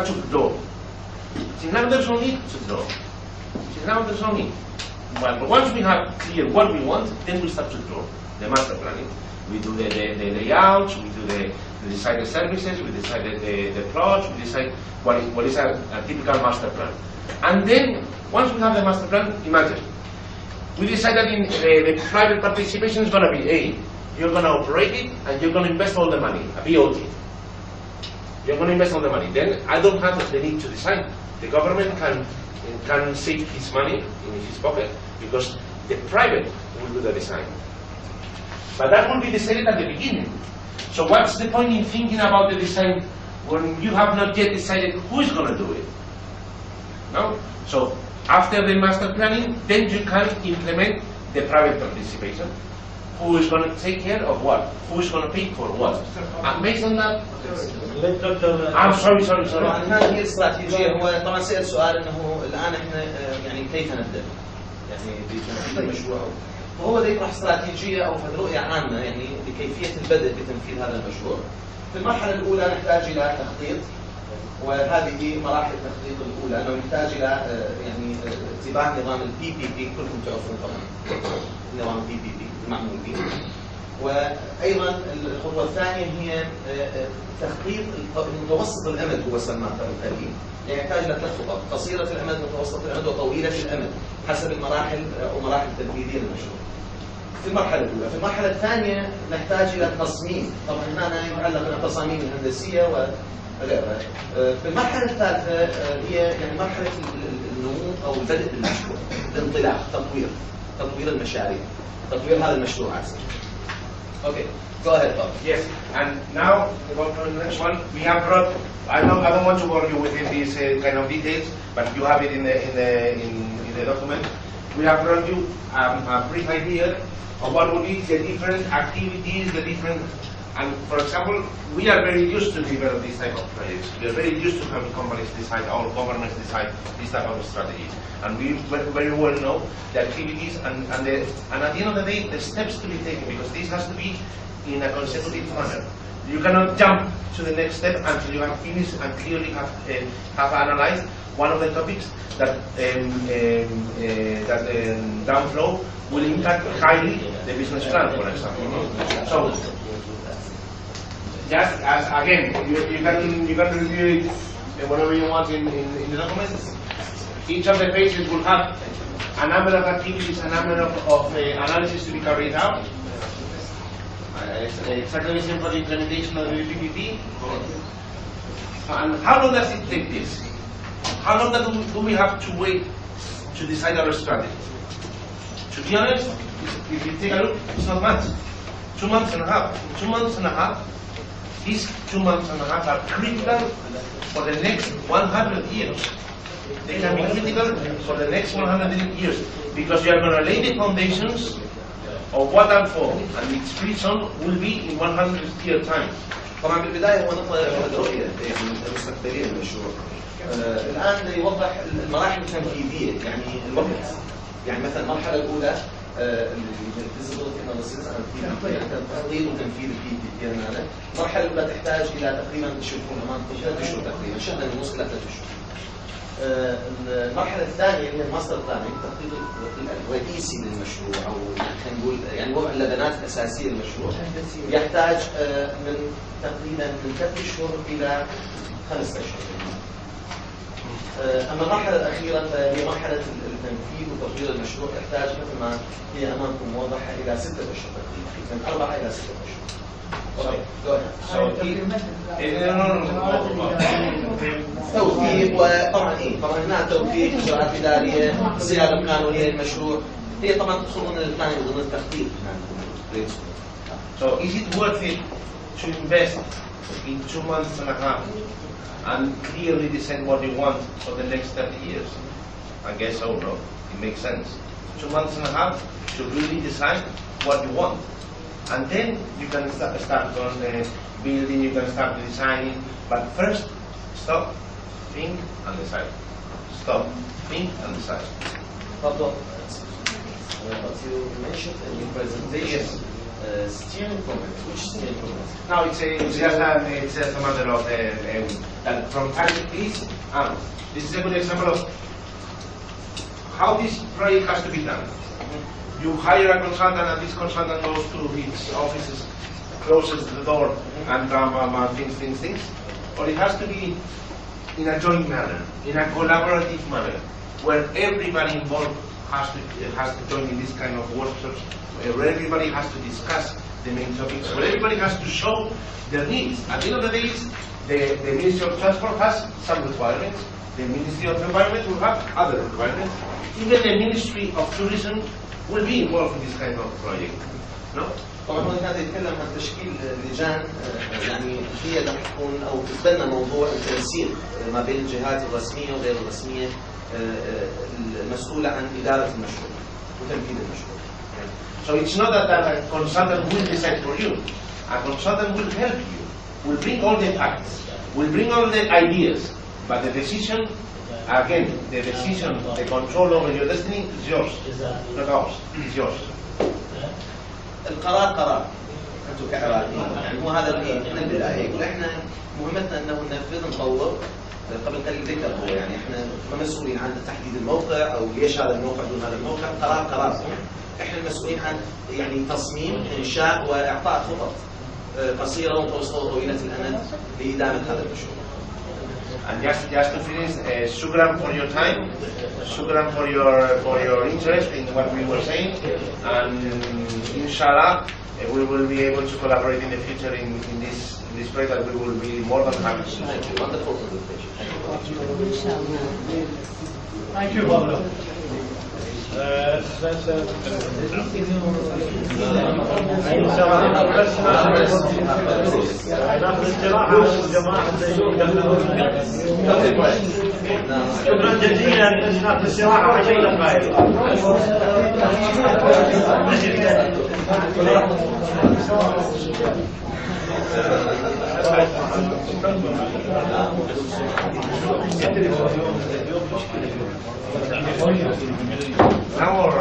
to draw. See, now there's no need to draw. See, now there's no need. Well, but once we have clear what we want, then we start to draw the master planning. We do the layouts, we do decide the services, we decide the plots, we decide what is a typical master plan. And then, once we have the master plan, imagine, we decide that in, the private participation is going to be A. You're going to operate it, and you're going to invest all the money, a BOT. You're going to invest all the money. Then I don't have the need to design. The government can save his money in his pocket, because the private will do the design. But that will be decided at the beginning. So what's the point in thinking about the design when you have not yet decided who is going to do it? No? So after the master planning, then you can implement the private participation. Who is going to take care of what? Who is going to pay for what? And based on that, I'm sorry. هذه الاستراتيجية. هو طبعا سأل سؤال انه الان احنا يعني كيف نبدأ؟ يعني بتنفيذ المشروع. فهو بده يطرح استراتيجية او رؤية عامة يعني لكيفية البدء بتنفيذ هذا المشروع. في المرحلة الأولى نحتاج إلى تخطيط، وهذه مراحل التخطيط الأولى، أنه نحتاج إلى يعني اتباع نظام PPP، كلكم تعرفون طبعا نظام PPP المعمول به. وأيضا الخطوة الثانية هي تخطيط متوسط الأمد، هو سماه قبل يعني يحتاج إلى 3 خطط: قصيرة الأمد، متوسط الأمد، وطويلة الأمد، حسب المراحل أو مراحل التنفيذية للمشروع. في المرحلة الأولى. في المرحلة الثانية نحتاج إلى التصميم، طبعا هنا يتعلق بالتصاميم الهندسية وغيرها. في المرحلة الثالثة هي يعني مرحلة النمو أو البدء بالمشروع، الانطلاق، تطوير المشاريع، تطوير هذا المشروع عسى. Okay, go ahead, Bob. Yes, and now about the next one, we have brought. I don't want to bore you with these kind of details, but you have it in the document. We have brought you a brief idea of what would be the different activities, and for example, we are very used to develop this type of projects. We are very used to having companies decide, or governments decide this type of strategies. And we very well know the activities and at the end of the day, the steps to be taken, because this has to be in a consecutive manner. You cannot jump to the next step until you have finished and clearly have analyzed one of the topics that downflow will impact highly the business plan, for example. So, just as again, you can review it whatever you want in the documents. Each of the pages will have a number of activities, a number of analysis to be carried out. Exactly the same for the implementation of the PPP. And how long does it take this? How long do we have to wait to decide our strategy? To be honest, if you take a look, it's not much. 2 months and a half. 2 months and a half. These 2 months and a half are critical for the next 100 years. They can be critical for the next 100 years, because you are going to lay the foundations of what unfold, and its reason will be in 100-year time. طبعا بالبداية هو نطلع الرؤية المستقبلية للمشروع. الآن يوضح المراحل التنفيذية، يعني الوقت. يعني مثلا المرحلة الأولى التخطيط وتنفيذ الPPP. المرحلة الأولى تحتاج إلى تقريبا 3 أشهر تقريبا، شهر ونص إلى 3 أشهر. المرحلة الثانية هي الماستر بلاننج، التخطيط الرئيسي للمشروع، أو خلينا نقول يعني وضع اللبنات الأساسية للمشروع، يحتاج من تقريبا من 3 أشهر إلى 5 أشهر. أما المرحلة الأخيرة فهي مرحلة التنفيذ وتطوير المشروع، تحتاج مثل ما هي أمامكم موضحة إلى 6 أشهر تقريبا، من 4 إلى 6 أشهر. توثيق، وطبعا طبعا هنا توثيق، اجراءات اداريه، الصياغه القانونيه للمشروع، هي طبعا تدخل ضمن البلان ضمن التخطيط. So is it worth it to invest in 2 months and a half and clearly decide what you want for the next 30 years? I guess so, no? It makes sense. 2 months and a half to really decide what you want. And then you can start on building, you can start designing, but first stop, think and decide. Stop, think and decide. But what you mentioned in your presentation, steering committee, which steering committee? No, it's just a matter of that from time to this, this is a good example of how this project has to be done. You hire a consultant and this consultant goes to his offices, closes the door and things. Or it has to be in a joint manner, in a collaborative manner, where everybody involved has to join in this kind of workshops, where everybody has to discuss the main topics, where everybody has to show their needs. At the end of the day, the Ministry of Transport has some requirements, the Ministry of Environment will have other requirements, even the Ministry of Tourism will be involved in this kind of project. No? طبعا هو هذا يتكلم عن تشكيل لجان يعني هي اللي تكون او تتبنى موضوع التنسيق ما بين الجهات الرسميه وغير الرسميه المسؤوله عن اداره المشروع وتنفيذ المشروع. So it's not that a consultant will decide for you. A consultant will help you, will bring all the facts, will bring all the ideas, but the decision, again, the decision, the control over your destiny is yours, not ours. It's yours. القرار قرار انتم كعراقيين يعني هو هذا اللي احنا بالبدايه يقول احنا مهمتنا انه ننفذ نطور قبل قليل ذكر هو يعني احنا مسؤولين عن تحديد الموقع او ليش هذا الموقع دون هذا الموقع قرار احنا المسؤولين عن يعني تصميم انشاء واعطاء خطط قصيره ومتوسطه وطويله الامد لادامه هذا المشروع. And just to finish, shukran for your time, shukran for your interest in what we were saying, and inshallah we will be able to collaborate in the future in this project that we will be more than happy to do. Thank you. Wonderful presentation. Thank you, Pablo. شكرا جزيلا ناخذ استراحه وعشان دقائق. Now or